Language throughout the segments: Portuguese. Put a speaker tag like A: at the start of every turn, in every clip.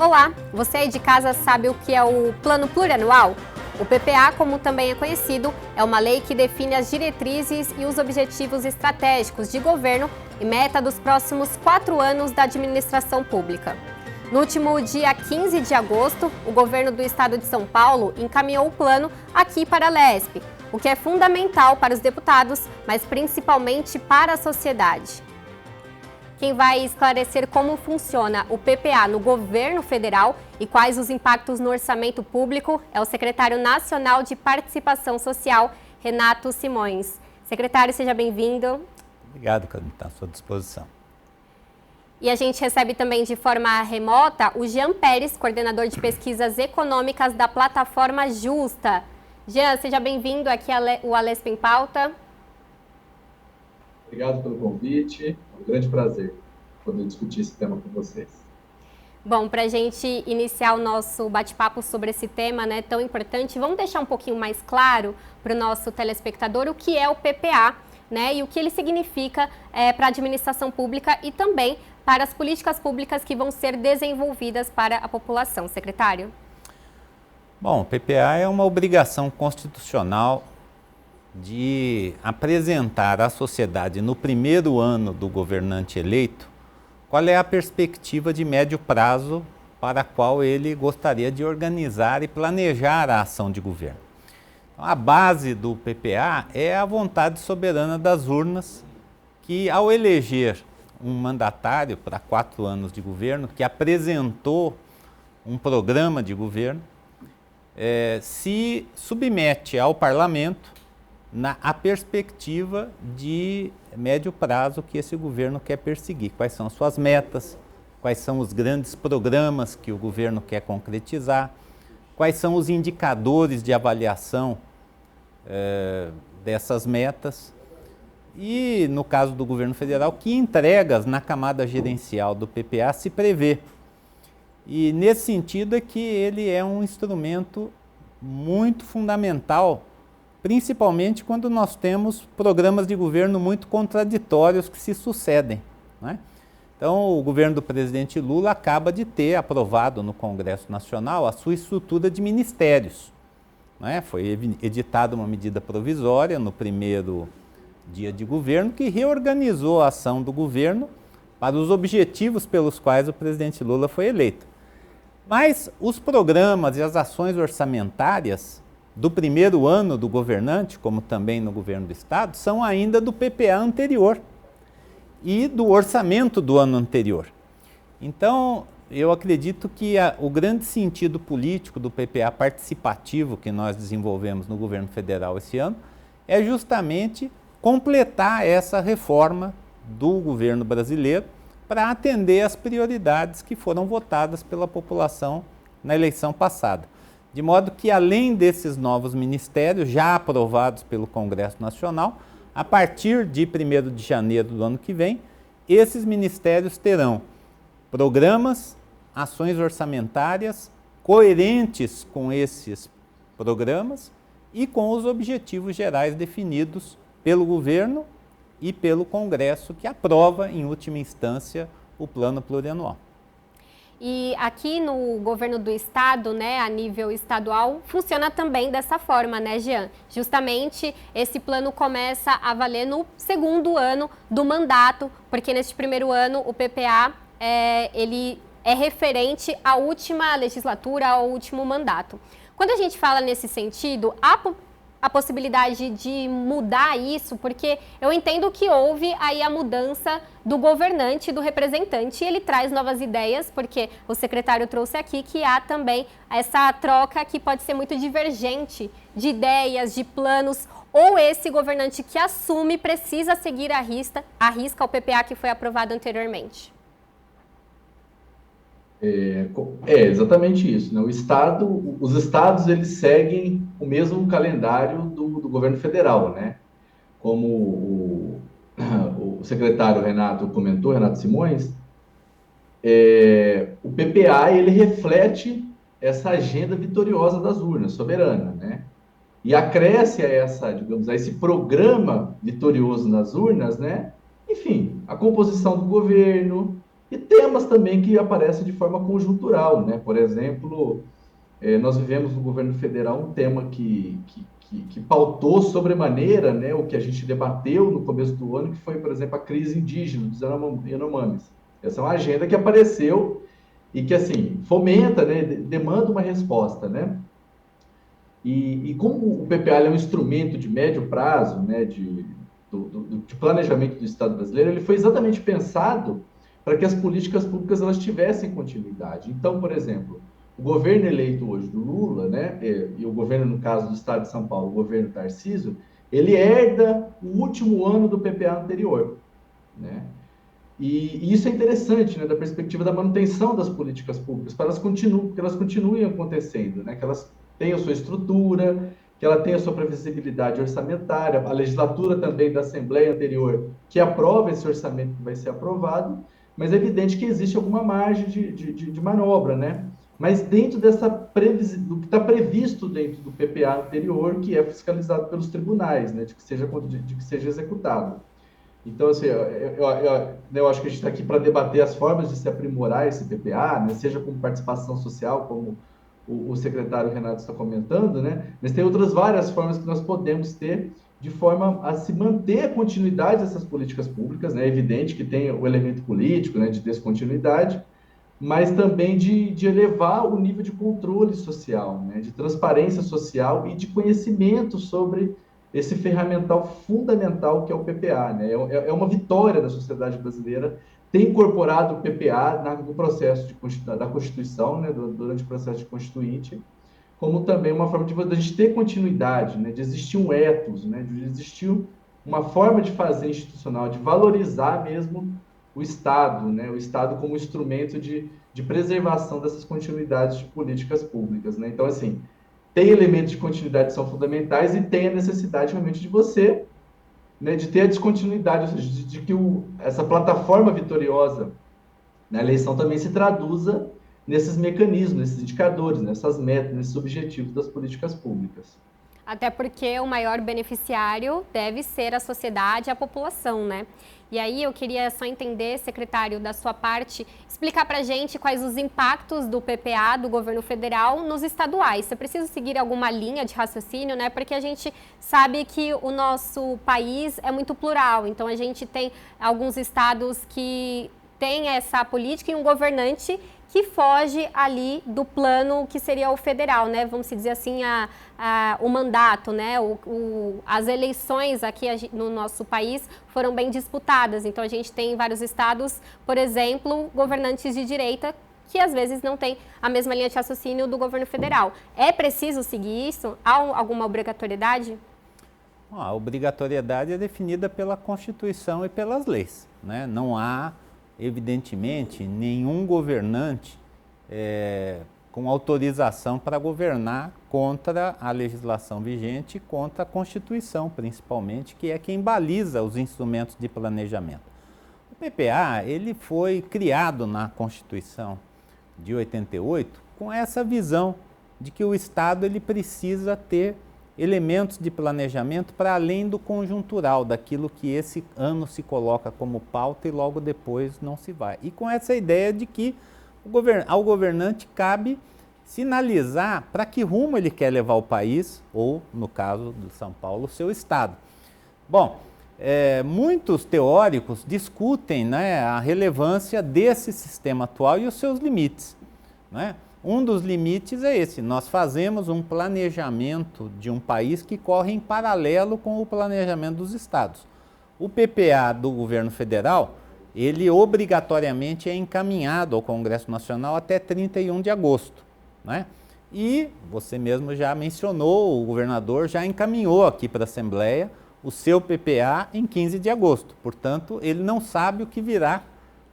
A: Olá, você aí de casa sabe o que é o Plano Plurianual? O PPA, como também é conhecido, é uma lei que define as diretrizes e os objetivos estratégicos de governo e meta dos próximos 4 anos da administração pública. No último dia 15 de agosto, o governo do estado de São Paulo encaminhou o plano aqui para a Lesp, o que é fundamental para os deputados, mas principalmente para a sociedade. Quem vai esclarecer como funciona o PPA no governo federal e quais os impactos no orçamento público é o secretário nacional de Participação Social, Renato Simões. Secretário, seja bem-vindo.
B: Obrigado, Carmen, está à sua disposição.
A: E a gente recebe também de forma remota o Jean Pérez, coordenador de pesquisas econômicas da plataforma Justa. Jean, seja bem-vindo aqui ao Alesp em Pauta.
C: Obrigado pelo convite, é um grande prazer poder discutir esse tema com vocês.
A: Bom, para a gente iniciar o nosso bate-papo sobre esse tema, né, tão importante, vamos deixar um pouquinho mais claro para o nosso telespectador o que é o PPA, né, e o que ele significa para a administração pública e também para as políticas públicas que vão ser desenvolvidas para a população. Secretário?
B: Bom, o PPA é uma obrigação constitucional de apresentar à sociedade no primeiro ano do governante eleito qual é a perspectiva de médio prazo para a qual ele gostaria de organizar e planejar a ação de governo. Então, a base do PPA é a vontade soberana das urnas que, ao eleger um mandatário para 4 anos de governo, que apresentou um programa de governo, se submete ao parlamento a perspectiva de médio prazo que esse governo quer perseguir. Quais são as suas metas, quais são os grandes programas que o governo quer concretizar, quais são os indicadores de avaliação dessas metas e, no caso do governo federal, que entregas na camada gerencial do PPA se prevê. E nesse sentido é que ele é um instrumento muito fundamental, principalmente quando nós temos programas de governo muito contraditórios que se sucedem, né? Então, o governo do presidente Lula acaba de ter aprovado no Congresso Nacional a sua estrutura de ministérios, né? Foi editada uma medida provisória no primeiro dia de governo que reorganizou a ação do governo para os objetivos pelos quais o presidente Lula foi eleito. Mas os programas e as ações orçamentárias do primeiro ano do governante, como também no governo do estado, são ainda do PPA anterior e do orçamento do ano anterior. Então, eu acredito que o grande sentido político do PPA participativo que nós desenvolvemos no governo federal esse ano é justamente completar essa reforma do governo brasileiro para atender às prioridades que foram votadas pela população na eleição passada. De modo que, além desses novos ministérios já aprovados pelo Congresso Nacional, a partir de 1º de janeiro do ano que vem, esses ministérios terão programas, ações orçamentárias coerentes com esses programas e com os objetivos gerais definidos pelo governo e pelo Congresso, que aprova, em última instância, o Plano Plurianual.
A: E aqui no governo do estado, né, a nível estadual, funciona também dessa forma, né, Jean? Justamente esse plano começa a valer no segundo ano do mandato, porque neste primeiro ano o PPA ele é referente à última legislatura, ao último mandato. Quando a gente fala nesse sentido, a possibilidade de mudar isso, porque eu entendo que houve aí a mudança do governante, do representante, e ele traz novas ideias, porque o secretário trouxe aqui que há também essa troca que pode ser muito divergente de ideias, de planos, ou esse governante que assume precisa seguir à risca o PPA que foi aprovado anteriormente.
C: É exatamente isso, né? Os estados eles seguem o mesmo calendário do governo federal, né? Como o secretário Renato Simões, o PPA ele reflete essa agenda vitoriosa das urnas, soberana, né? E acresce a esse programa vitorioso nas urnas, né? Enfim, a composição do governo, e temas também que aparecem de forma conjuntural, né? Por exemplo, nós vivemos no governo federal um tema que pautou sobremaneira, né, o que a gente debateu no começo do ano, que foi, por exemplo, a crise indígena dos Yanomamis. Essa é uma agenda que apareceu e que, assim, fomenta, né, demanda uma resposta, né? E como o PPA é um instrumento de médio prazo, né, de planejamento do Estado brasileiro, ele foi exatamente pensado para que as políticas públicas elas tivessem continuidade. Então, por exemplo, o governo eleito hoje do Lula, né, e o governo, no caso do Estado de São Paulo, o governo Tarcísio, ele herda o último ano do PPA anterior, né? E isso é interessante, né, da perspectiva da manutenção das políticas públicas, para que elas continuem acontecendo, né, que elas tenham sua estrutura, que ela tenha sua previsibilidade orçamentária, a legislatura também da Assembleia anterior que aprova esse orçamento que vai ser aprovado, mas é evidente que existe alguma margem de manobra, né? Mas dentro do que está previsto dentro do PPA anterior, que é fiscalizado pelos tribunais, né, de que seja executado. Então, assim, eu acho que a gente está aqui para debater as formas de se aprimorar esse PPA, né? Seja com participação social, como o secretário Renato está comentando, né? Mas tem outras várias formas que nós podemos ter de forma a se manter a continuidade dessas políticas públicas, né? É evidente que tem o elemento político, né, de descontinuidade, mas também de elevar o nível de controle social, né? De transparência social e de conhecimento sobre esse ferramental fundamental que é o PPA, né? É uma vitória da sociedade brasileira ter incorporado o PPA no processo da Constituição, né? Durante o processo de Constituinte, como também uma forma de a gente ter continuidade, né? De existir um ethos, né? De existir uma forma de fazer institucional, de valorizar mesmo o Estado, né? O Estado como instrumento de preservação dessas continuidades de políticas públicas, né? Então, assim, tem elementos de continuidade que são fundamentais e tem a necessidade realmente de você, né, de ter a descontinuidade, ou seja, de que essa plataforma vitoriosa na eleição também se traduza nesses mecanismos, nesses indicadores, nessas metas, nesses objetivos das políticas públicas.
A: Até porque o maior beneficiário deve ser a sociedade e a população, né? E aí eu queria só entender, secretário, da sua parte, explicar para a gente quais os impactos do PPA, do governo federal, nos estaduais. Você precisa seguir alguma linha de raciocínio, né? Porque a gente sabe que o nosso país é muito plural, então a gente tem alguns estados que têm essa política e um governante que foge ali do plano que seria o federal, né? Vamos dizer assim, o mandato, né? As eleições aqui no nosso país foram bem disputadas. Então, a gente tem em vários estados, por exemplo, governantes de direita que às vezes não têm a mesma linha de raciocínio do governo federal. É preciso seguir isso? Há alguma obrigatoriedade?
B: A obrigatoriedade é definida pela Constituição e pelas leis, né? Não há, evidentemente, nenhum governante com autorização para governar contra a legislação vigente e contra a Constituição, principalmente, que é quem baliza os instrumentos de planejamento. O PPA, ele foi criado na Constituição de 88 com essa visão de que o Estado ele precisa ter elementos de planejamento para além do conjuntural, daquilo que esse ano se coloca como pauta e logo depois não se vai. E com essa ideia de que ao governante cabe sinalizar para que rumo ele quer levar o país, ou, no caso de São Paulo, o seu estado. Bom, muitos teóricos discutem, né, a relevância desse sistema atual e os seus limites, né? Um dos limites é esse, nós fazemos um planejamento de um país que corre em paralelo com o planejamento dos estados. O PPA do governo federal, ele obrigatoriamente é encaminhado ao Congresso Nacional até 31 de agosto, né? E você mesmo já mencionou, o governador já encaminhou aqui para a Assembleia o seu PPA em 15 de agosto, portanto, ele não sabe o que virá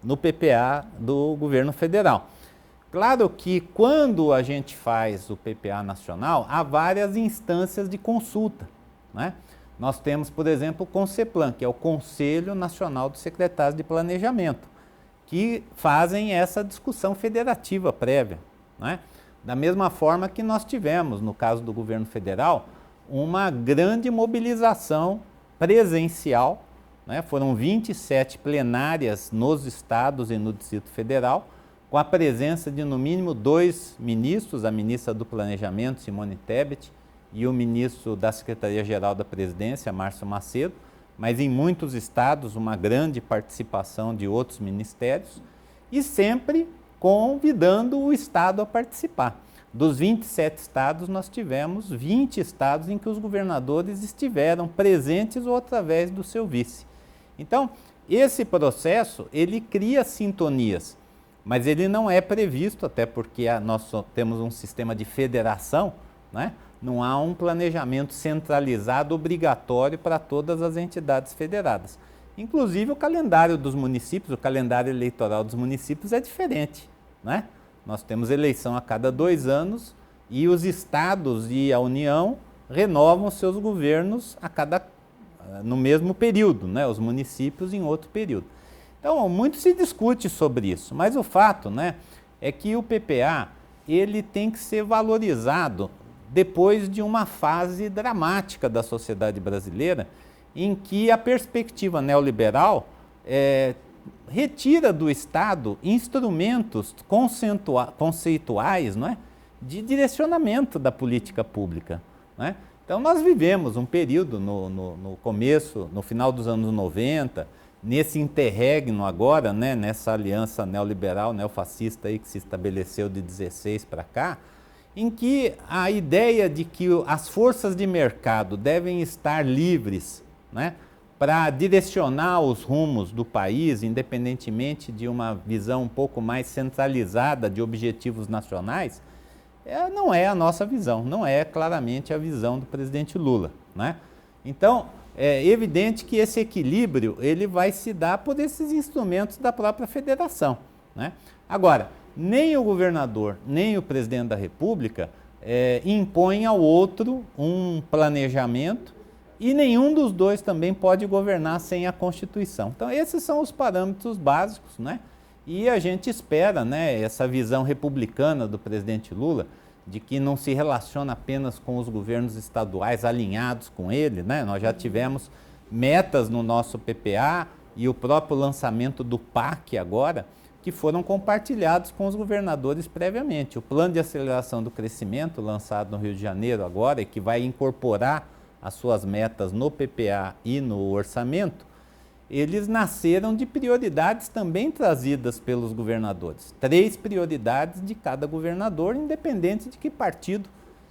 B: no PPA do governo federal. Claro que quando a gente faz o PPA nacional, há várias instâncias de consulta, né? Nós temos, por exemplo, o CONCEPLAN, que é o Conselho Nacional dos Secretários de Planejamento, que fazem essa discussão federativa prévia, né? Da mesma forma que nós tivemos, no caso do governo federal, uma grande mobilização presencial né? Foram 27 plenárias nos estados e no Distrito Federal, com a presença de no mínimo 2 ministros, a ministra do Planejamento, Simone Tebet, e o ministro da Secretaria-Geral da Presidência, Márcio Macedo, mas em muitos estados uma grande participação de outros ministérios, e sempre convidando o estado a participar. Dos 27 estados, nós tivemos 20 estados em que os governadores estiveram presentes ou através do seu vice. Então, esse processo, ele cria sintonias, mas ele não é previsto, até porque nós temos um sistema de federação, né? Não há um planejamento centralizado obrigatório para todas as entidades federadas. Inclusive o calendário dos municípios, o calendário eleitoral dos municípios é diferente, né? Nós temos eleição a cada 2 anos e os estados e a União renovam seus governos no mesmo período, né? Os municípios em outro período. Então, muito se discute sobre isso, mas o fato, né, é que o PPA ele tem que ser valorizado depois de uma fase dramática da sociedade brasileira, em que a perspectiva neoliberal retira do Estado instrumentos conceituais, não é, de direcionamento da política pública, né? Então nós vivemos um período no começo, no final dos anos 90, nesse interregno agora, né, nessa aliança neoliberal, neofascista aí que se estabeleceu de 16 para cá, em que a ideia de que as forças de mercado devem estar livres, né, para direcionar os rumos do país, independentemente de uma visão um pouco mais centralizada de objetivos nacionais, não é a nossa visão, não é claramente a visão do presidente Lula, né? Então, é evidente que esse equilíbrio ele vai se dar por esses instrumentos da própria federação, né? Agora, nem o governador, nem o presidente da República impõem ao outro um planejamento e nenhum dos dois também pode governar sem a Constituição. Então, esses são os parâmetros básicos, né? E a gente espera, né, essa visão republicana do presidente Lula, de que não se relaciona apenas com os governos estaduais alinhados com ele, né? Nós já tivemos metas no nosso PPA e o próprio lançamento do PAC agora, que foram compartilhados com os governadores previamente. O Plano de Aceleração do Crescimento, lançado no Rio de Janeiro agora, e que vai incorporar as suas metas no PPA e no orçamento, eles nasceram de prioridades também trazidas pelos governadores. 3 prioridades de cada governador, independente de que partido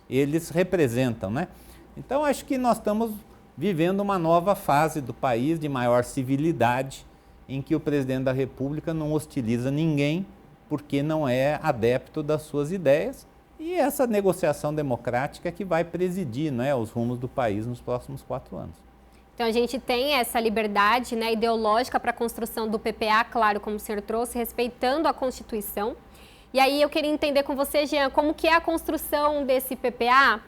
B: eles representam, né? Então, acho que nós estamos vivendo uma nova fase do país de maior civilidade, em que o presidente da República não hostiliza ninguém porque não é adepto das suas ideias, e essa negociação democrática que vai presidir, né, os rumos do país nos próximos 4 anos.
A: Então, a gente tem essa liberdade, né, ideológica para a construção do PPA, claro, como o senhor trouxe, respeitando a Constituição. E aí eu queria entender com você, Jean, como que é a construção desse PPA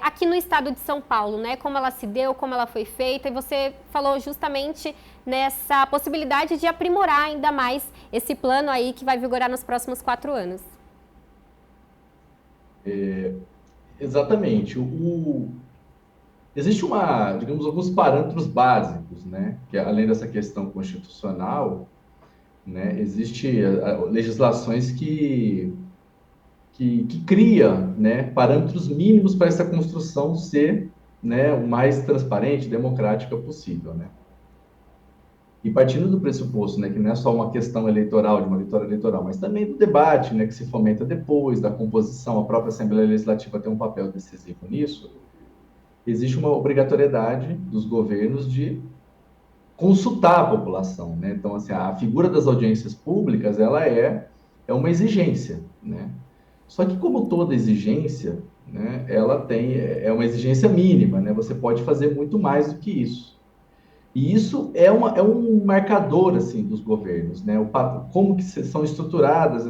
A: aqui no estado de São Paulo, né? Como ela se deu, como ela foi feita, e você falou justamente nessa possibilidade de aprimorar ainda mais esse plano aí que vai vigorar nos próximos 4 anos.
C: Exatamente. Existe digamos, alguns parâmetros básicos, né? Que além dessa questão constitucional, né, existe legislações que cria, né, parâmetros mínimos para essa construção ser, né, o mais transparente, democrática possível, né? E partindo do pressuposto, né, que não é só uma questão eleitoral, de uma vitória eleitoral, mas também do debate, né, que se fomenta depois, da composição, a própria Assembleia Legislativa tem um papel decisivo nisso, existe uma obrigatoriedade dos governos de consultar a população, né? Então, assim, a figura das audiências públicas, ela é uma exigência, né? Só que, como toda exigência, né, ela é uma exigência mínima, né? Você pode fazer muito mais do que isso. E isso é um marcador, assim, dos governos, né? Como que são estruturadas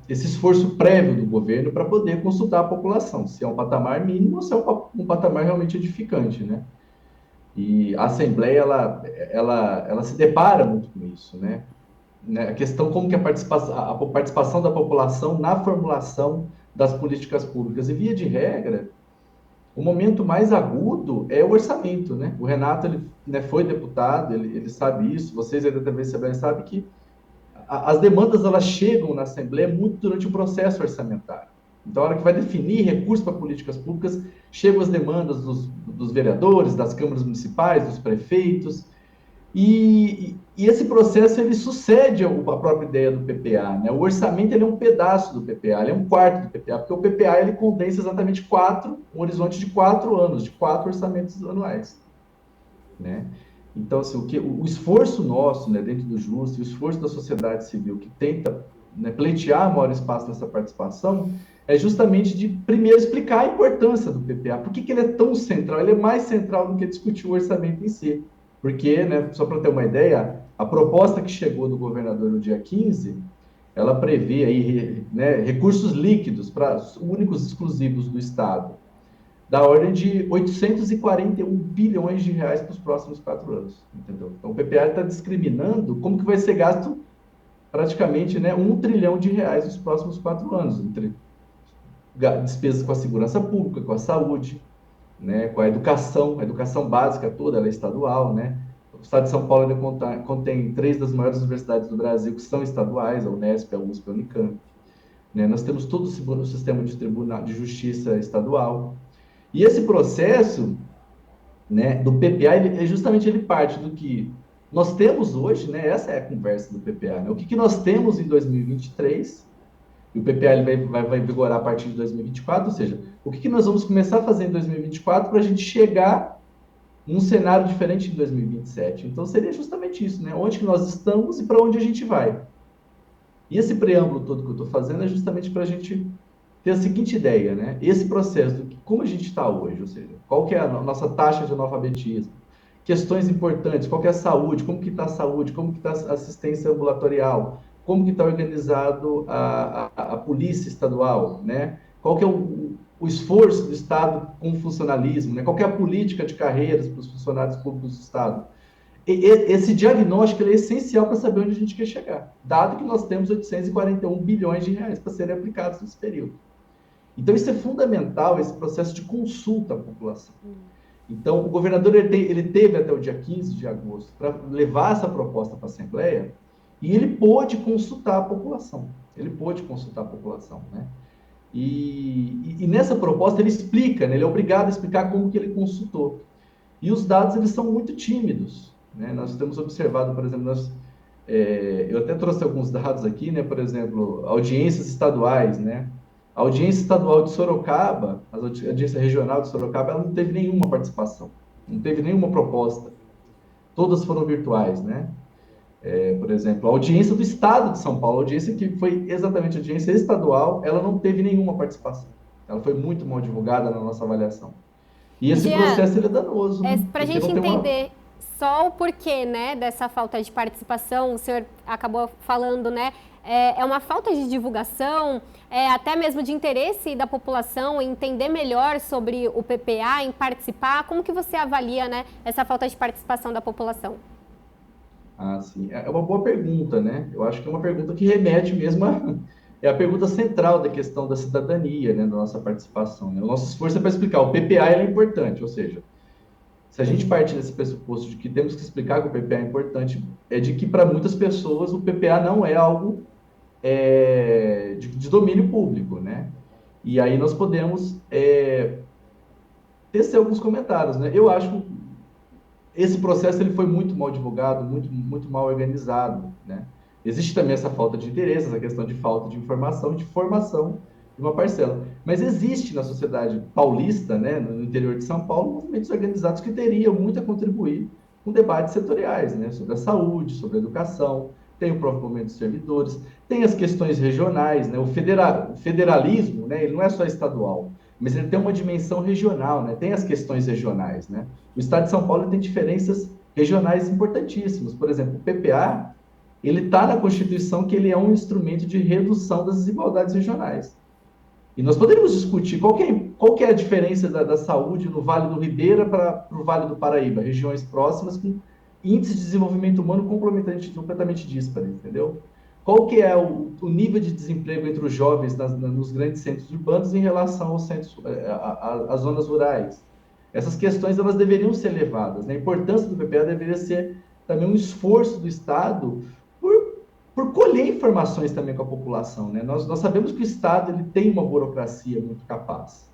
C: esse esforço prévio do governo para poder consultar a população, se é um patamar mínimo ou se é um patamar realmente edificante, né? E a Assembleia, ela se depara muito com isso, né? A questão como que a participação da população na formulação das políticas públicas. E, via de regra, O momento mais agudo é o orçamento, né? O Renato, ele, né, foi deputado, ele sabe isso, vocês aí da TV Assembleia sabem que as demandas elas chegam na Assembleia muito durante o processo orçamentário. Então, a hora que vai definir recursos para políticas públicas, chegam as demandas dos vereadores, das câmaras municipais, dos prefeitos, e esse processo ele sucede a própria ideia do PPA, né? O orçamento ele é um pedaço do PPA, ele é um quarto do PPA, porque o PPA ele condensa exatamente um horizonte de 4 anos, de 4 orçamentos anuais, né? Então, assim, o esforço nosso, né, dentro do Justo, o esforço da sociedade civil que tenta, né, pleitear maior espaço nessa participação, é justamente de, primeiro, explicar a importância do PPA. Por que ele é tão central? Ele é mais central do que discutir o orçamento em si. Porque, né, só para ter uma ideia, a proposta que chegou do governador no dia 15, ela prevê aí, né, recursos líquidos para únicos exclusivos do Estado, da ordem de 841 bilhões de reais para os próximos 4 anos, entendeu? Então, o PPA está discriminando como que vai ser gasto praticamente, né, 1 trilhão de reais nos próximos 4 anos, entre despesas com a segurança pública, com a saúde, né, com a educação básica toda, ela é estadual, né? O Estado de São Paulo ainda contém 3 das maiores universidades do Brasil que são estaduais, a Unesp, a USP, a Unicamp, né? Nós temos todo o sistema de tribunal de justiça estadual. E esse processo, né, do PPA, ele parte do que nós temos hoje, né? Essa é a conversa do PPA, né? O que nós temos em 2023, e o PPA ele vai vigorar a partir de 2024, ou seja, o que nós vamos começar a fazer em 2024 para a gente chegar num cenário diferente em 2027. Então, seria justamente isso, né? Onde que nós estamos e para onde a gente vai. E esse preâmbulo todo que eu estou fazendo é justamente para a gente ter a seguinte ideia, né? Esse processo, como a gente está hoje, ou seja, qual que é a nossa taxa de analfabetismo, questões importantes, qual que é a saúde, como que está a saúde, como que está a assistência ambulatorial, como que está organizado a polícia estadual, né? Qual que é o esforço do Estado com o funcionalismo, né? Qual que é a política de carreiras para os funcionários públicos do Estado. Esse diagnóstico ele é essencial para saber onde a gente quer chegar, dado que nós temos 841 bilhões de reais para serem aplicados nesse período. Então, isso é fundamental, esse processo de consulta à população. Então, o governador ele teve até o dia 15 de agosto para levar essa proposta para a Assembleia e ele pôde consultar a população. Né? E nessa proposta ele explica, né? Ele é obrigado a explicar como que ele consultou. E os dados eles são muito tímidos, né? Nós temos observado, por exemplo, eu até trouxe alguns dados aqui, né? Por exemplo, audiências estaduais, né? A audiência estadual de Sorocaba, a audiência regional de Sorocaba, ela não teve nenhuma participação, não teve nenhuma proposta. Todas foram virtuais, né? Por exemplo, a audiência do Estado de São Paulo, a audiência que foi exatamente a audiência estadual, ela não teve nenhuma participação. Ela foi muito mal divulgada na nossa avaliação. E esse processo ele é danoso.
A: Para a gente entender só o porquê, né, dessa falta de participação, o senhor acabou falando, né? É uma falta de divulgação, até mesmo de interesse da população em entender melhor sobre o PPA, em participar. Como que você avalia, né, essa falta de participação da população?
C: Ah, sim. É uma boa pergunta, né? Eu acho que é uma pergunta que remete mesmo é a pergunta central da questão da cidadania, né, da nossa participação, né? O nosso esforço é para explicar. O PPA é importante, ou seja, se a gente partir desse pressuposto de que temos que explicar que o PPA é importante, é de que para muitas pessoas o PPA não é algo de domínio público, né? E aí nós podemos tecer alguns comentários, né? Eu acho que esse processo ele foi muito mal divulgado, muito mal organizado, né? Existe também essa falta de interesse, essa questão de falta de informação, de formação de uma parcela. Mas existe na sociedade paulista, né, no interior de São Paulo, movimentos organizados que teriam muito a contribuir com debates setoriais, né, sobre a saúde, sobre a educação, tem o próprio movimento dos servidores, tem as questões regionais, né, o federalismo, né, ele não é só estadual, mas ele tem uma dimensão regional, né, tem as questões regionais, né. O Estado de São Paulo tem diferenças regionais importantíssimas. Por exemplo, o PPA, ele está na Constituição que ele é um instrumento de redução das desigualdades regionais. E nós poderíamos discutir qual que é a diferença da saúde no Vale do Ribeira para o Vale do Paraíba, regiões próximas com índice de desenvolvimento humano completamente díspares, entendeu? qual que é o nível de desemprego entre os jovens nos grandes centros urbanos em relação aos centros, às zonas rurais. Essas questões elas deveriam ser levadas, né? A importância do PPA deveria ser também um esforço do Estado por colher informações também com a população, né? Nós sabemos que o Estado ele tem uma burocracia muito capaz.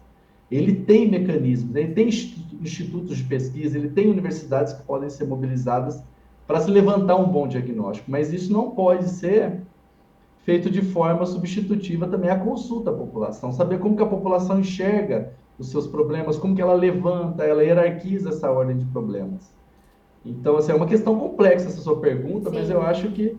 C: Ele tem mecanismos, ele tem institutos de pesquisa, ele tem universidades que podem ser mobilizadas para se levantar um bom diagnóstico, mas isso não pode ser feito de forma substitutiva também à consulta à população, saber como que a população enxerga os seus problemas, como que ela levanta, ela hierarquiza essa ordem de problemas. Então, assim, é uma questão complexa essa sua pergunta, Sim. Mas eu acho que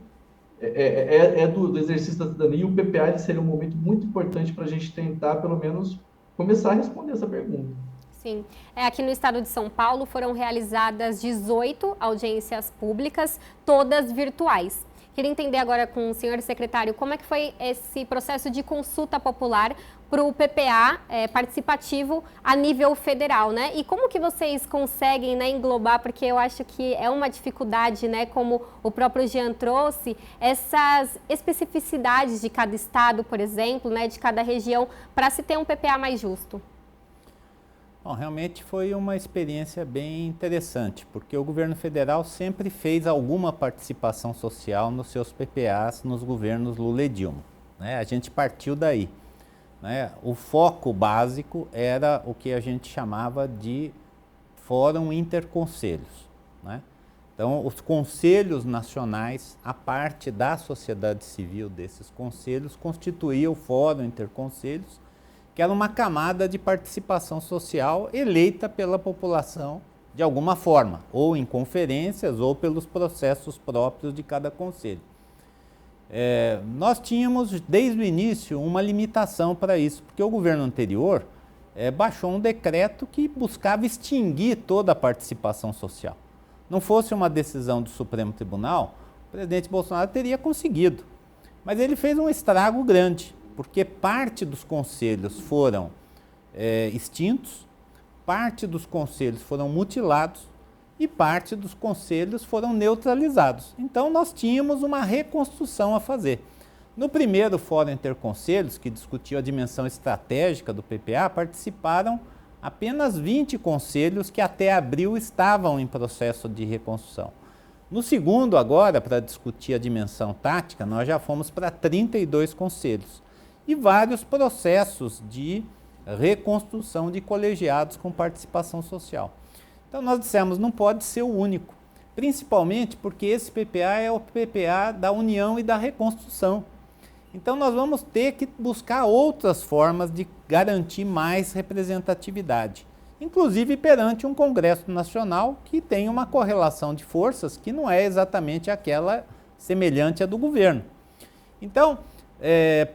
C: do exercício da cidadania e o PPA seria um momento muito importante para a gente tentar, pelo menos, começar a responder essa pergunta.
A: Sim. Aqui no estado de São Paulo foram realizadas 18 audiências públicas, todas virtuais. Queria entender agora com o senhor secretário como é que foi esse processo de consulta popular para o PPA participativo a nível federal, né? E como que vocês conseguem, né, englobar, porque eu acho que é uma dificuldade, né, como o próprio Jean trouxe, essas especificidades de cada estado, por exemplo, né, de cada região, para se ter um PPA mais justo?
B: Bom, realmente foi uma experiência bem interessante, porque o governo federal sempre fez alguma participação social nos seus PPAs nos governos Lula e Dilma, né? A gente partiu daí, né? O foco básico era o que a gente chamava de Fórum Interconselhos, né? Então, os conselhos nacionais, a parte da sociedade civil desses conselhos, constituía o Fórum Interconselhos, que era uma camada de participação social eleita pela população de alguma forma, ou em conferências, ou pelos processos próprios de cada conselho. Nós tínhamos, desde o início, uma limitação para isso, porque o governo anterior baixou um decreto que buscava extinguir toda a participação social. Não fosse uma decisão do Supremo Tribunal, o presidente Bolsonaro teria conseguido, mas ele fez um estrago grande, porque parte dos conselhos foram extintos, parte dos conselhos foram mutilados e parte dos conselhos foram neutralizados. Então, nós tínhamos uma reconstrução a fazer. No primeiro Fórum Interconselhos, que discutiu a dimensão estratégica do PPA, participaram apenas 20 conselhos que até abril estavam em processo de reconstrução. No segundo, agora, para discutir a dimensão tática, nós já fomos para 32 conselhos. E vários processos de reconstrução de colegiados com participação social. Então nós dissemos, não pode ser o único, principalmente porque esse PPA é o PPA da união e da reconstrução. Então nós vamos ter que buscar outras formas de garantir mais representatividade, inclusive perante um Congresso Nacional que tem uma correlação de forças que não é exatamente aquela semelhante à do governo. Então,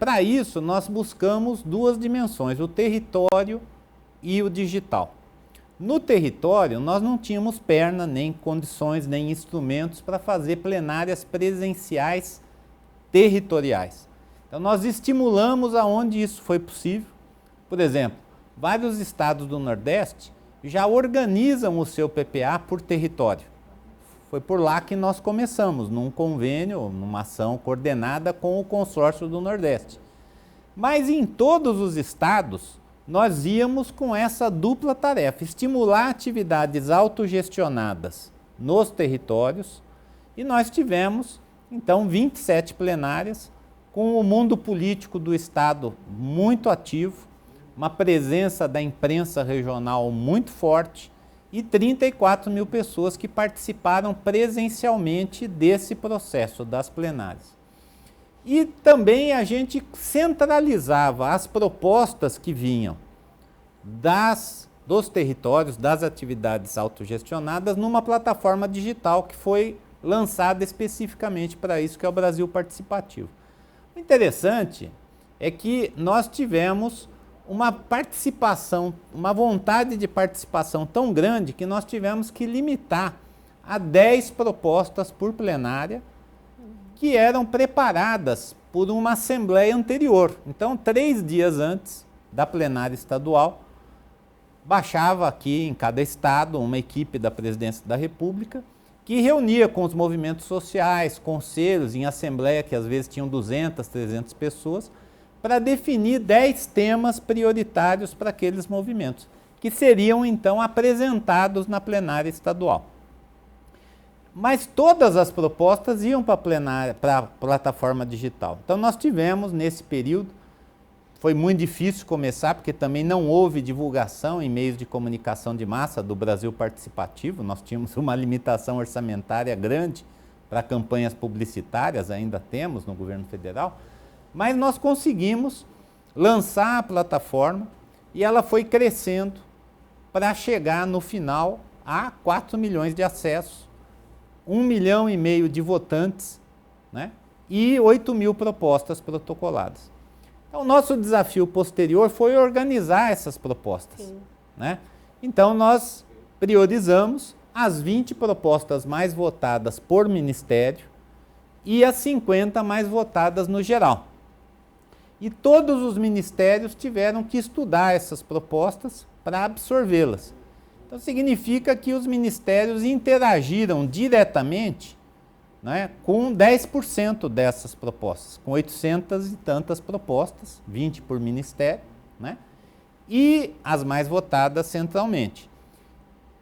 B: para isso, nós buscamos duas dimensões, o território e o digital. No território, nós não tínhamos perna, nem condições, nem instrumentos para fazer plenárias presenciais territoriais. Então, nós estimulamos aonde isso foi possível. Por exemplo, vários estados do Nordeste já organizam o seu PPA por território. Foi por lá que nós começamos, num convênio, numa ação coordenada com o consórcio do Nordeste. Mas em todos os estados, nós íamos com essa dupla tarefa, estimular atividades autogestionadas nos territórios, e nós tivemos, então, 27 plenárias, com o mundo político do estado muito ativo, uma presença da imprensa regional muito forte, e 34 mil pessoas que participaram presencialmente desse processo das plenárias. E também a gente centralizava as propostas que vinham dos territórios, das atividades autogestionadas, numa plataforma digital que foi lançada especificamente para isso, que é o Brasil Participativo. O interessante é que nós tivemos uma participação, uma vontade de participação tão grande que nós tivemos que limitar a 10 propostas por plenária que eram preparadas por uma assembleia anterior. Então, 3 dias antes da plenária estadual, baixava aqui em cada estado uma equipe da Presidência da República que reunia com os movimentos sociais, conselhos, em assembleia, que às vezes tinham 200, 300 pessoas, para definir 10 temas prioritários para aqueles movimentos, que seriam então apresentados na plenária estadual. Mas todas as propostas iam para a plataforma digital. Então nós tivemos nesse período, foi muito difícil começar, porque também não houve divulgação em meios de comunicação de massa do Brasil Participativo, nós tínhamos uma limitação orçamentária grande para campanhas publicitárias, ainda temos no governo federal, mas nós conseguimos lançar a plataforma e ela foi crescendo para chegar no final a 4 milhões de acessos, 1,5 milhão de votantes, né? E 8 mil propostas protocoladas. Então, o nosso desafio posterior foi organizar essas propostas, né? Então, nós priorizamos as 20 propostas mais votadas por ministério e as 50 mais votadas no geral. E todos os ministérios tiveram que estudar essas propostas para absorvê-las. Então, significa que os ministérios interagiram diretamente, né, com 10% dessas propostas, com 800 e tantas propostas, 20 por ministério, né, e as mais votadas centralmente.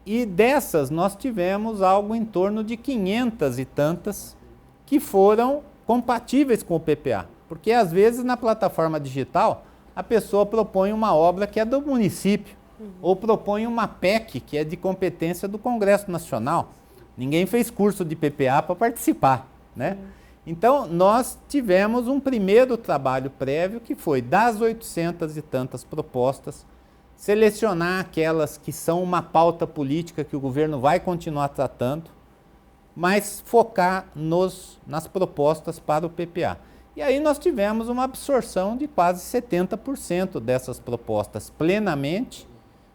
B: E dessas nós tivemos algo em torno de 500 e tantas que foram compatíveis com o PPA, porque às vezes na plataforma digital a pessoa propõe uma obra que é do município, ou propõe uma PEC que é de competência do Congresso Nacional. Ninguém fez curso de PPA para participar, né? Então, nós tivemos um primeiro trabalho prévio que foi, das 800 e tantas propostas, selecionar aquelas que são uma pauta política que o governo vai continuar tratando, mas focar nas propostas para o PPA. E aí nós tivemos uma absorção de quase 70% dessas propostas plenamente,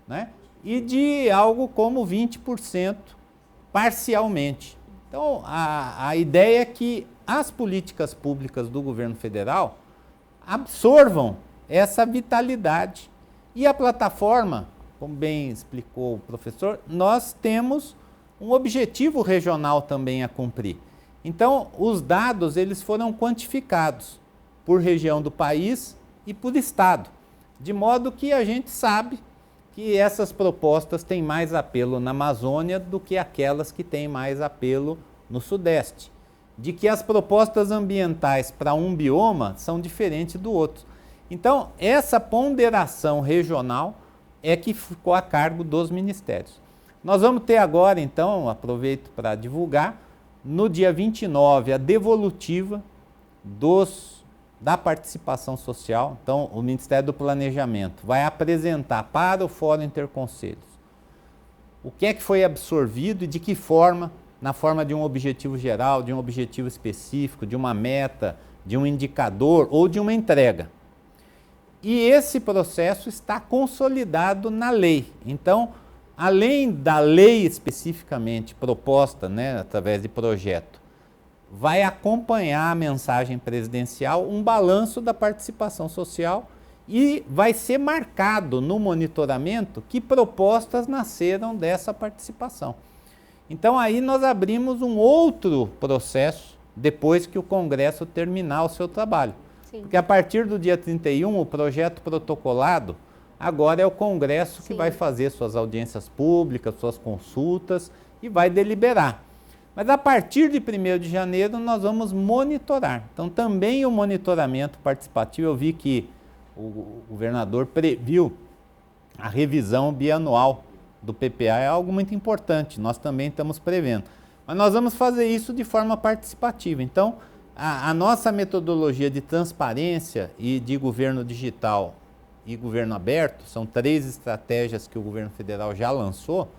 B: né? E de algo como 20% parcialmente. Então, a ideia é que as políticas públicas do governo federal absorvam essa vitalidade. E a plataforma, como bem explicou o professor, nós temos um objetivo regional também a cumprir. Então, os dados eles foram quantificados por região do país e por estado, de modo que a gente sabe que essas propostas têm mais apelo na Amazônia do que aquelas que têm mais apelo no Sudeste. De que as propostas ambientais para um bioma são diferentes do outro. Então, essa ponderação regional é que ficou a cargo dos ministérios. Nós vamos ter agora, então, aproveito para divulgar, no dia 29, a devolutiva da participação social. Então, o Ministério do Planejamento vai apresentar para o Fórum Interconselhos o que é que foi absorvido e de que forma, na forma de um objetivo geral, de um objetivo específico, de uma meta, de um indicador ou de uma entrega. E esse processo está consolidado na lei. Então, além da lei especificamente proposta, né, através de projeto, vai acompanhar a mensagem presidencial um balanço da participação social e vai ser marcado no monitoramento que propostas nasceram dessa participação. Então aí nós abrimos um outro processo depois que o Congresso terminar o seu trabalho. Sim. Porque a partir do dia 31, o projeto protocolado, agora é o Congresso que vai fazer suas audiências públicas, suas consultas e vai deliberar. Mas a partir de 1º de janeiro nós vamos monitorar. Então também o monitoramento participativo, eu vi que o governador previu a revisão bianual do PPA, é algo muito importante, nós também estamos prevendo. Mas nós vamos fazer isso de forma participativa. Então, a nossa metodologia de transparência e de governo digital e governo aberto, são 3 estratégias que o governo federal já lançou,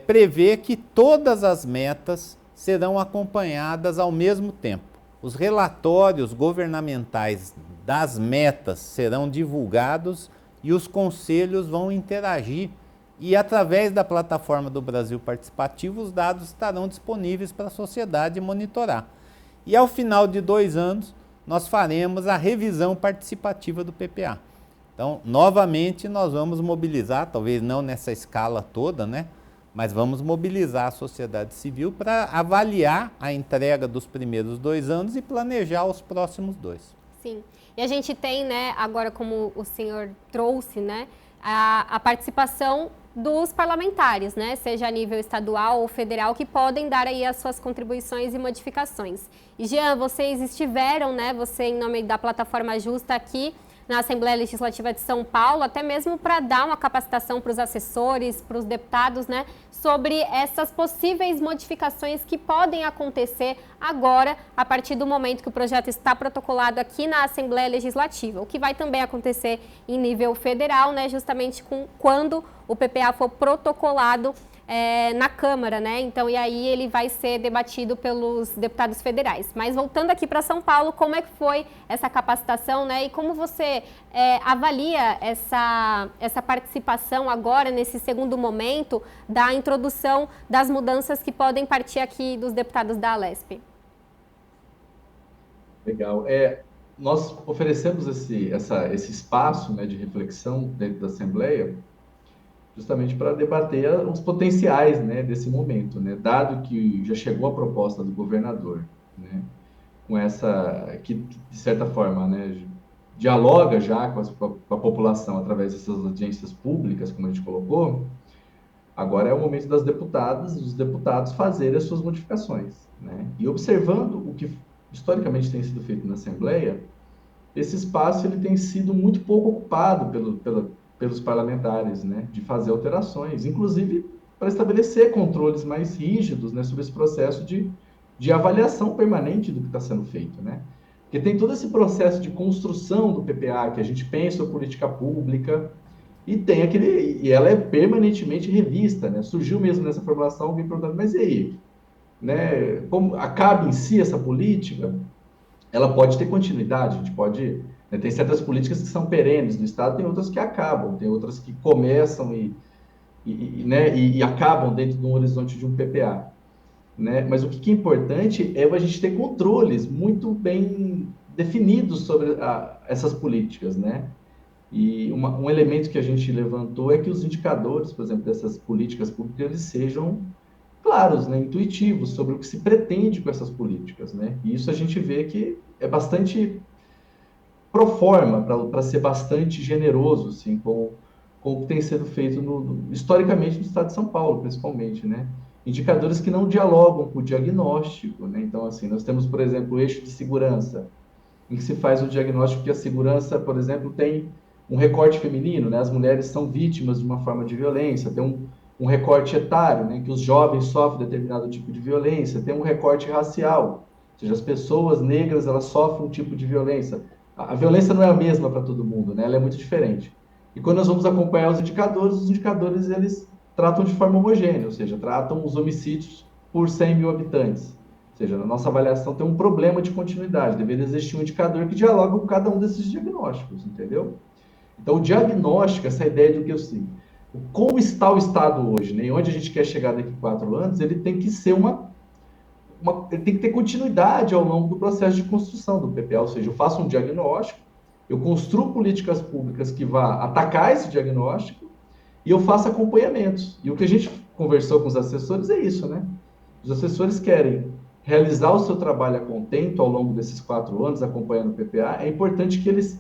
B: prevê que todas as metas serão acompanhadas ao mesmo tempo. Os relatórios governamentais das metas serão divulgados e os conselhos vão interagir e através da plataforma do Brasil Participativo os dados estarão disponíveis para a sociedade monitorar. E ao final de 2 anos nós faremos a revisão participativa do PPA. Então, novamente nós vamos mobilizar, talvez não nessa escala toda, né? Mas vamos mobilizar a sociedade civil para avaliar a entrega dos primeiros 2 anos e planejar os próximos 2.
A: Sim. E a gente tem, né, agora como o senhor trouxe, né, a participação dos parlamentares, né, seja a nível estadual ou federal, que podem dar aí as suas contribuições e modificações. E Jean, vocês estiveram, né, você em nome da Plataforma Justa aqui na Assembleia Legislativa de São Paulo, até mesmo para dar uma capacitação para os assessores, para os deputados, né, sobre essas possíveis modificações que podem acontecer agora, a partir do momento que o projeto está protocolado aqui na Assembleia Legislativa, o que vai também acontecer em nível federal, né, justamente quando o PPA for protocolado na Câmara, né? Então, e aí ele vai ser debatido pelos deputados federais. Mas voltando aqui para São Paulo, como é que foi essa capacitação, né? E como você avalia essa participação agora, nesse segundo momento, da introdução das mudanças que podem partir aqui dos deputados da Alesp?
C: Legal. Nós oferecemos esse espaço, né, de reflexão dentro da Assembleia, justamente para debater os potenciais, né, desse momento, né, dado que já chegou a proposta do governador, né, com que de certa forma, né, dialoga já com a população através dessas audiências públicas, como a gente colocou. Agora é o momento das deputadas e dos deputados fazerem as suas modificações, né, e observando o que historicamente tem sido feito na Assembleia, esse espaço ele tem sido muito pouco ocupado pelos parlamentares, né, de fazer alterações, inclusive para estabelecer controles mais rígidos, né, sobre esse processo de avaliação permanente do que está sendo feito, né? Porque tem todo esse processo de construção do PPA, que a gente pensa a política pública, e ela é permanentemente revista, né? Surgiu mesmo nessa formulação alguém perguntando, mas e aí? Né, como acaba em si essa política? Ela pode ter continuidade, a gente pode... Tem certas políticas que são perenes no Estado, tem outras que acabam, tem outras que começam e acabam dentro de um horizonte de um PPA. Né? Mas o que é importante é a gente ter controles muito bem definidos sobre essas políticas. Né? E um elemento que a gente levantou é que os indicadores, por exemplo, dessas políticas públicas, eles sejam claros, né? Intuitivos sobre o que se pretende com essas políticas. Né? E isso a gente vê que é bastante... pro forma, para ser bastante generoso, assim, com o que tem sido feito historicamente no estado de São Paulo, principalmente, né? Indicadores que não dialogam com o diagnóstico, né? Então, assim, nós temos, por exemplo, o eixo de segurança, em que se faz o diagnóstico que a segurança, por exemplo, tem um recorte feminino, né? As mulheres são vítimas de uma forma de violência, tem um recorte etário, né? Que os jovens sofrem determinado tipo de violência, tem um recorte racial, ou seja, as pessoas negras, elas sofrem um tipo de violência. A violência não é a mesma para todo mundo, né? Ela é muito diferente. E quando nós vamos acompanhar os indicadores eles tratam de forma homogênea, ou seja, tratam os homicídios por 100 mil habitantes. Ou seja, na nossa avaliação tem um problema de continuidade, deveria existir um indicador que dialoga com cada um desses diagnósticos, entendeu? Então, o diagnóstico, essa ideia de que eu sei, como está o Estado hoje, né? E onde a gente quer chegar daqui a 4 anos, ele tem que ser ele tem que ter continuidade ao longo do processo de construção do PPA, ou seja, eu faço um diagnóstico, eu construo políticas públicas que vá atacar esse diagnóstico e eu faço acompanhamentos. E o que a gente conversou com os assessores é isso, né? Os assessores querem realizar o seu trabalho a contento ao longo desses 4 anos, acompanhando o PPA. É importante que eles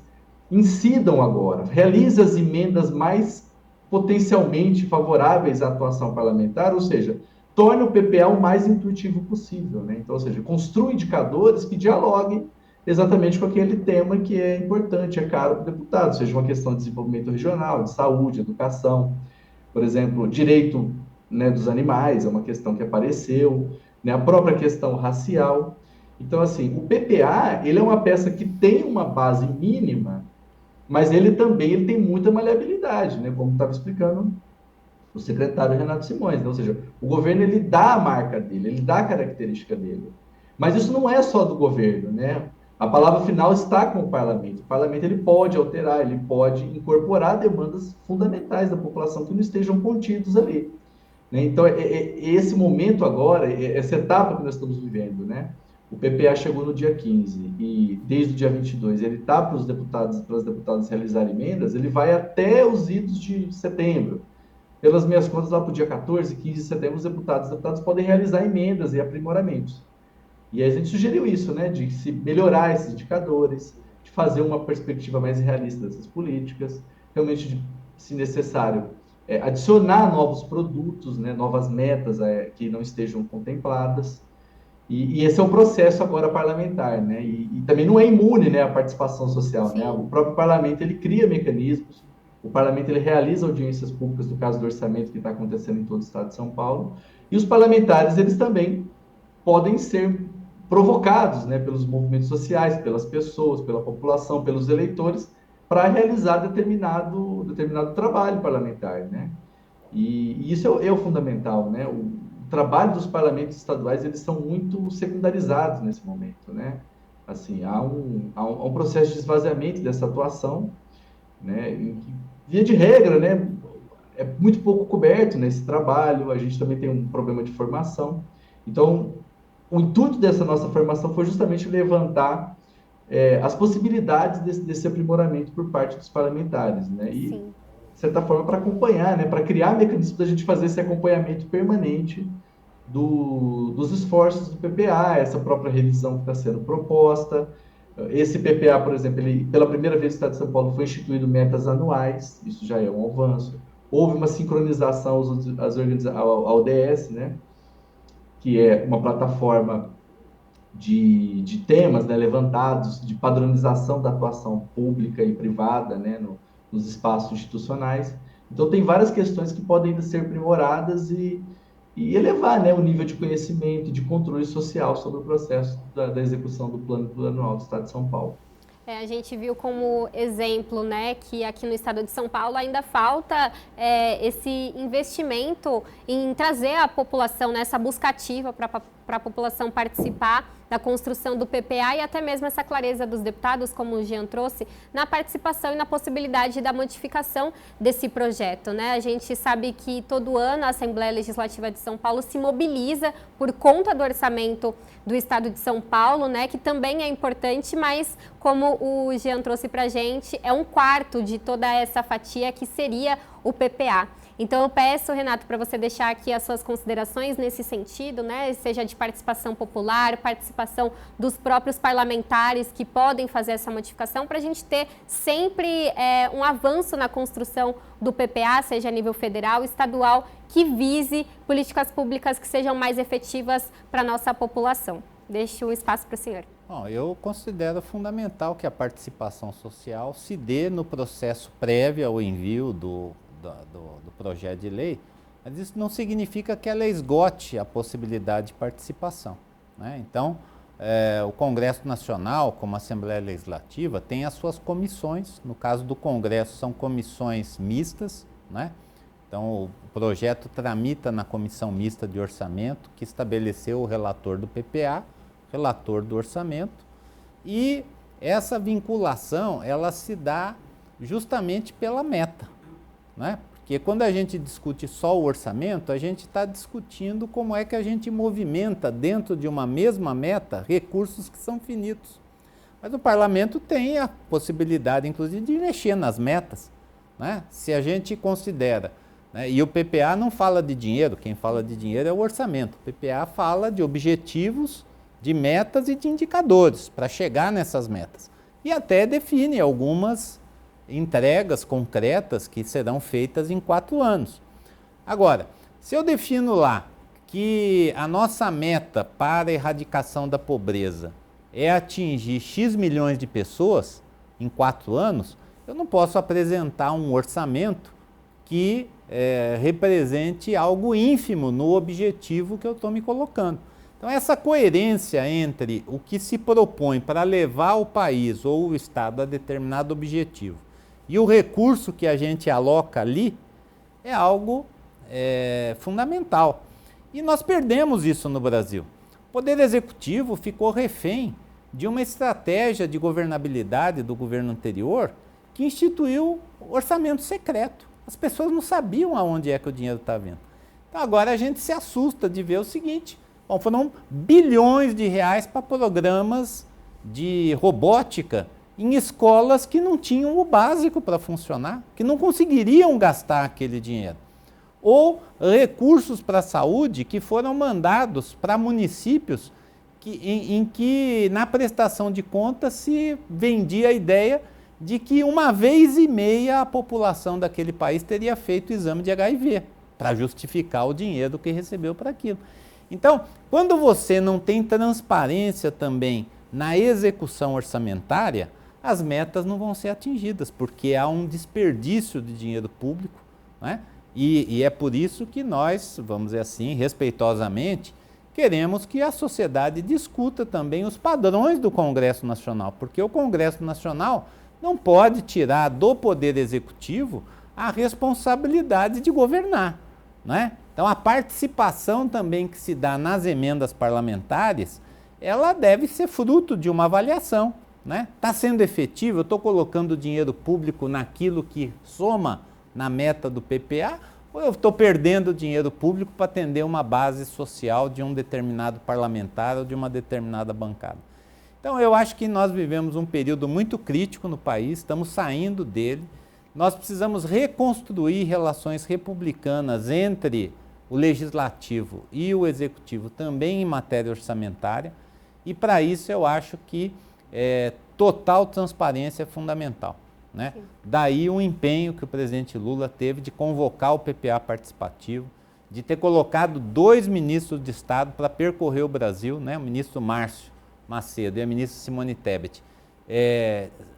C: incidam agora, realizem as emendas mais potencialmente favoráveis à atuação parlamentar, ou seja, torne o PPA o mais intuitivo possível, né? Então, ou seja, construa indicadores que dialoguem exatamente com aquele tema que é importante, é caro para o deputado, seja uma questão de desenvolvimento regional, de saúde, educação, por exemplo, direito, né, dos animais, é uma questão que apareceu, né, a própria questão racial. Então, assim, o PPA, ele é uma peça que tem uma base mínima, mas ele tem muita maleabilidade, né, como estava explicando o secretário Renato Simões, né? Ou seja, o governo ele dá a marca dele, ele dá a característica dele. Mas isso não é só do governo, né? A palavra final está com o parlamento. O parlamento ele pode alterar, ele pode incorporar demandas fundamentais da população que não estejam contidos ali. Né? Então, esse momento agora, essa etapa que nós estamos vivendo, né? O PPA chegou no dia 15 e desde o dia 22 ele está para os deputados e para as deputadas realizarem emendas, ele vai até os idos de setembro. pelas minhas contas, lá para o dia 14, 15 de setembro, os deputados podem realizar emendas e aprimoramentos. E aí a gente sugeriu isso, né, de se melhorar esses indicadores, de fazer uma perspectiva mais realista dessas políticas, realmente, se necessário, adicionar novos produtos, né, novas metas que não estejam contempladas. E esse é um processo agora parlamentar, né? E também não é imune, né, a participação social, né? O próprio parlamento ele cria mecanismos, o parlamento ele realiza audiências públicas no caso do orçamento que está acontecendo em todo o estado de São Paulo, e os parlamentares eles também podem ser provocados, né, pelos movimentos sociais, pelas pessoas, pela população, pelos eleitores, para realizar determinado trabalho parlamentar, né? E isso é o fundamental, né? O trabalho dos parlamentos estaduais, eles são muito secundarizados nesse momento, né? Assim, há um processo de esvaziamento dessa atuação, né? Via de regra, né? É muito pouco coberto nesse trabalho, a gente também tem um problema de formação. Então, o intuito dessa nossa formação foi justamente levantar as possibilidades desse aprimoramento por parte dos parlamentares, né? E, de certa forma, para acompanhar, né? Para criar mecanismos da gente fazer esse acompanhamento permanente dos esforços do PPA, essa própria revisão que está sendo proposta. Esse PPA, por exemplo, ele, pela primeira vez no Estado de São Paulo, foi instituído metas anuais, isso já é um avanço. Houve uma sincronização ao ODS, né? Que é uma plataforma de temas, né, levantados, de padronização da atuação pública e privada, né, nos espaços institucionais. Então, tem várias questões que podem ainda ser aprimoradas e elevar, né, o nível de conhecimento e de controle social sobre o processo da execução do Plano Plurianual do Estado de São Paulo.
A: A gente viu como exemplo, né, que aqui no estado de São Paulo ainda falta esse investimento em trazer a população, né, essa busca ativa para a população participar da construção do PPA e até mesmo essa clareza dos deputados, como o Jean trouxe, na participação e na possibilidade da modificação desse projeto, né? A gente sabe que todo ano a Assembleia Legislativa de São Paulo se mobiliza por conta do orçamento do Estado de São Paulo, né? Que também é importante, mas como o Jean trouxe para a gente, é um quarto de toda essa fatia que seria o PPA. Então, eu peço, Renato, para você deixar aqui as suas considerações nesse sentido, né? Seja de participação popular, participação dos próprios parlamentares que podem fazer essa modificação, para a gente ter sempre um avanço na construção do PPA, seja a nível federal, estadual, que vise políticas públicas que sejam mais efetivas para a nossa população. Deixo o espaço para o senhor.
B: Bom, eu considero fundamental que a participação social se dê no processo prévio ao envio do projeto de lei, mas isso não significa que ela esgote a possibilidade de participação, né? Então, o Congresso Nacional, como Assembleia Legislativa, tem as suas comissões. No caso do Congresso, são comissões mistas, né? Então, o projeto tramita na Comissão Mista de Orçamento, que estabeleceu o relator do PPA, relator do orçamento, e essa vinculação, ela se dá justamente pela meta, né? Porque quando a gente discute só o orçamento, a gente está discutindo como é que a gente movimenta dentro de uma mesma meta recursos que são finitos. Mas o parlamento tem a possibilidade, inclusive, de mexer nas metas, né? Se a gente considera, né? E o PPA não fala de dinheiro, quem fala de dinheiro é o orçamento. O PPA fala de objetivos, de metas e de indicadores para chegar nessas metas. E até define algumas entregas concretas que serão feitas em 4 anos. Agora, se eu defino lá que a nossa meta para a erradicação da pobreza é atingir X milhões de pessoas em 4 anos, eu não posso apresentar um orçamento que represente algo ínfimo no objetivo que eu estou me colocando. Então, essa coerência entre o que se propõe para levar o país ou o Estado a determinado objetivo e o recurso que a gente aloca ali é algo fundamental. E nós perdemos isso no Brasil. O Poder Executivo ficou refém de uma estratégia de governabilidade do governo anterior que instituiu orçamento secreto. As pessoas não sabiam aonde é que o dinheiro está vindo. Então, agora a gente se assusta de ver o seguinte: bom, foram bilhões de reais para programas de robótica em escolas que não tinham o básico para funcionar, que não conseguiriam gastar aquele dinheiro. ou recursos para a saúde que foram mandados para municípios em que na prestação de contas se vendia a ideia de que uma vez e meia a população daquele país teria feito o exame de HIV, para justificar o dinheiro que recebeu para aquilo. Então, quando você não tem transparência também na execução orçamentária, as metas não vão ser atingidas, porque há um desperdício de dinheiro público, né? E é por isso que nós, vamos dizer assim, respeitosamente, queremos que a sociedade discuta também os padrões do Congresso Nacional, porque o Congresso Nacional não pode tirar do Poder Executivo a responsabilidade de governar, né? Então, a participação também que se dá nas emendas parlamentares, ela deve ser fruto de uma avaliação, né? Está sendo efetivo? Eu estou colocando dinheiro público naquilo que soma na meta do PPA, ou eu estou perdendo dinheiro público para atender uma base social de um determinado parlamentar ou de uma determinada bancada? Então, eu acho que nós vivemos um período muito crítico no país, estamos saindo dele. Nós precisamos reconstruir relações republicanas entre o legislativo e o executivo, também em matéria orçamentária, e para isso eu acho que total transparência é fundamental, né? Daí o empenho que o presidente Lula teve de convocar o PPA participativo, de ter colocado 2 ministros de Estado para percorrer o Brasil, né? O ministro Márcio Macedo e a ministra Simone Tebet,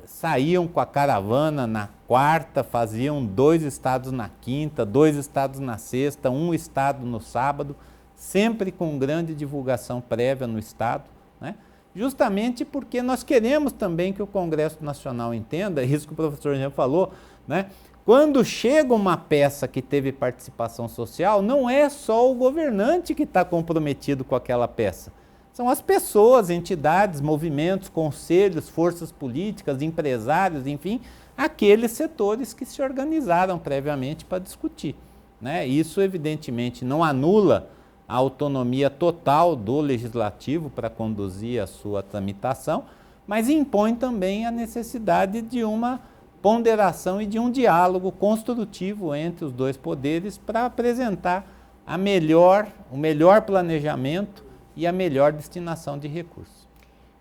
B: saíam com a caravana na quarta, faziam 2 estados na quinta, 2 estados na sexta, 1 estado no sábado, sempre com grande divulgação prévia no estado, né? Justamente porque nós queremos também que o Congresso Nacional entenda, isso que o professor Jean falou, né? Quando chega uma peça que teve participação social, não é só o governante que está comprometido com aquela peça. São as pessoas, entidades, movimentos, conselhos, forças políticas, empresários, enfim, aqueles setores que se organizaram previamente para discutir, né? Isso, evidentemente, não anula a autonomia total do legislativo para conduzir a sua tramitação, mas impõe também a necessidade de uma ponderação e de um diálogo construtivo entre os 2 poderes para apresentar o melhor planejamento e a melhor destinação de recursos.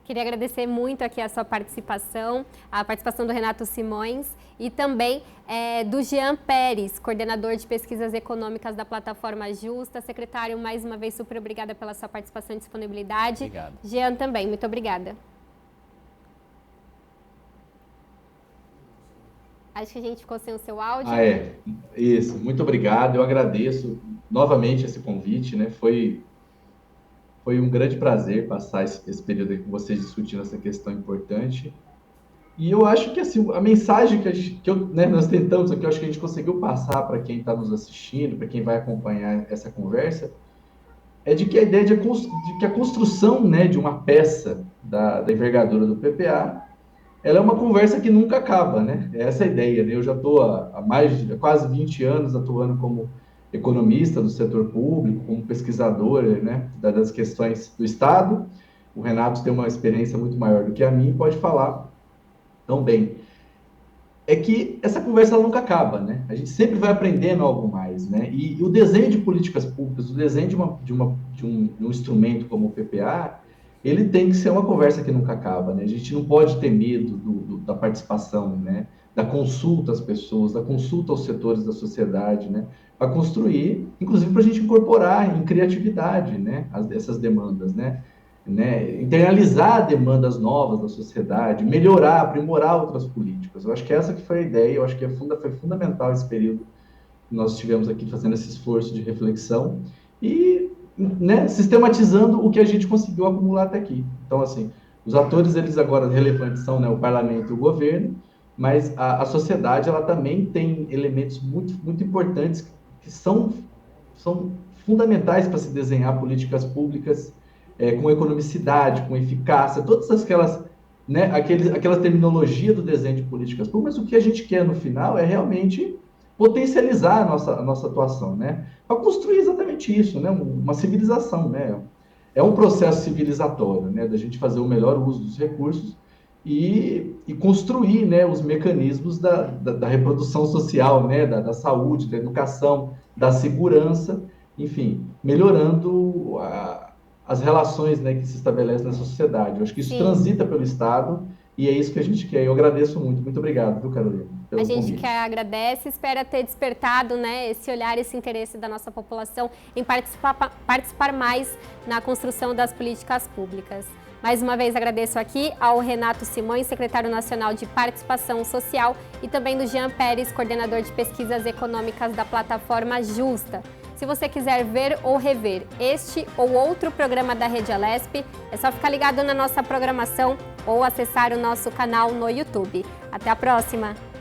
A: Queria agradecer muito aqui a sua participação, a participação do Renato Simões e também do Jean Pérez, coordenador de pesquisas econômicas da plataforma Justa. Secretário, mais uma vez, super obrigada pela sua participação e disponibilidade.
B: Obrigado.
A: Jean também, muito obrigada. Acho que a gente ficou sem o seu áudio.
C: Isso, muito obrigado. Eu agradeço novamente esse convite, né? Foi um grande prazer passar esse período aí com vocês discutindo essa questão importante. E eu acho que assim, a mensagem nós tentamos aqui, eu acho que a gente conseguiu passar para quem está nos assistindo, para quem vai acompanhar essa conversa, é de que a ideia de que a construção, né, de uma peça da envergadura do PPA, ela é uma conversa que nunca acaba, né? É essa a ideia, né? Eu já estou há quase 20 anos atuando como economista do setor público, como pesquisador, né, das questões do Estado. O Renato tem uma experiência muito maior do que a mim e pode falar tão bem. É que essa conversa ela nunca acaba, né? A gente sempre vai aprendendo algo mais, né? E o desenho de políticas públicas, o desenho de um instrumento como o PPA, ele tem que ser uma conversa que nunca acaba, né? A gente não pode ter medo da participação, né? Da consulta às pessoas, da consulta aos setores da sociedade, né? Para construir, inclusive para a gente incorporar em criatividade, né? Essas demandas, né? Internalizar demandas novas da sociedade, melhorar, aprimorar outras políticas. Eu acho que essa que foi a ideia, eu acho que foi fundamental esse período que nós estivemos aqui fazendo esse esforço de reflexão e, né, sistematizando o que a gente conseguiu acumular até aqui. Então, assim, os atores, eles agora relevantes são, né, o parlamento e o governo, mas a sociedade, ela também tem elementos muito, muito importantes que são fundamentais para se desenhar políticas públicas com economicidade, com eficácia, todas aquelas, né, aquela terminologia do desenho de políticas públicas, mas o que a gente quer no final é realmente potencializar a nossa atuação, né, para construir exatamente isso, né, uma civilização, né, é um processo civilizatório, né, da gente fazer o melhor uso dos recursos e construir, né, os mecanismos da reprodução social, né, da saúde, da educação, da segurança, enfim, melhorando as relações, né, que se estabelecem nessa sociedade. Eu acho que isso transita pelo Estado e é isso que a gente quer. Eu agradeço muito. Muito obrigado, viu, Carolina, pelo
A: convite. A gente
C: convite.
A: que agradece, espera ter despertado, né, esse olhar, esse interesse da nossa população em participar mais na construção das políticas públicas. Mais uma vez agradeço aqui ao Renato Simões, secretário nacional de Participação Social, e também do Jean Pérez, coordenador de pesquisas econômicas da plataforma Justa. Se você quiser ver ou rever este ou outro programa da Rede Alesp, é só ficar ligado na nossa programação ou acessar o nosso canal no YouTube. Até a próxima!